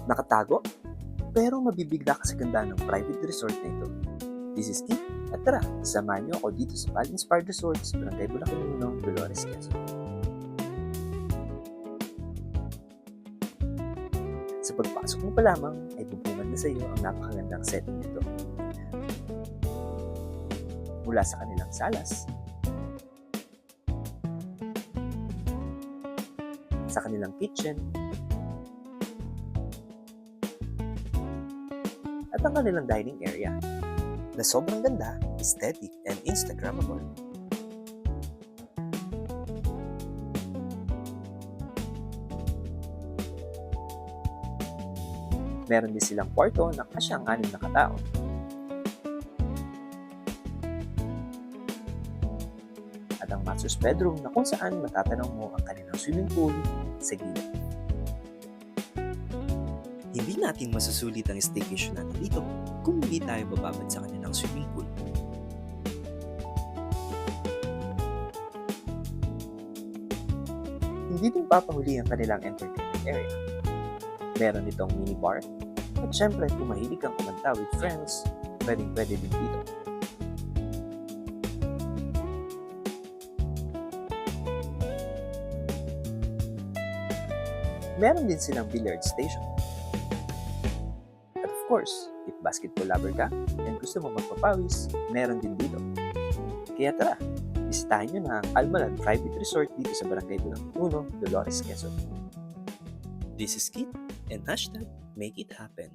Nakatago? Pero mabibigla ka sa ganda ng private resort na ito. This is Keith, at tara, samahan niyo ako dito sa Bali-inspired Resorts, Barangay Bulacan 1, Dolores, Quezon. Sa pagpasok mo pa lamang ay bubungad na sa iyo ang napakagandang setting nito. Mula sa kanilang salas, sa kanilang kitchen, at ang kanilang dining area na sobrang ganda, aesthetic, and Instagrammable. Meron din silang kwarto na kasyang 6 na katao. At ang master's bedroom na kung saan matatanaw mo ang kanilang swimming pool sa gilid. Hindi natin masusulit ang staycation natin dito kung hindi tayo bababad sa kanilang swimming pool. Hindi din papahuli ang kanilang entertainment area. Meron itong minibar at syempre kung mahilig kang kumanta with friends, pwede din dito. Meron din silang billiard station. At of course, if basketball lover ka and gusto mo magpapawis, meron din dito. Kaya tara, bisitahin nyo na ang Almalan Private Resort dito sa Barangay Bulacan 1, Dolores, Quezon. This is Kit and #MakeItHappen.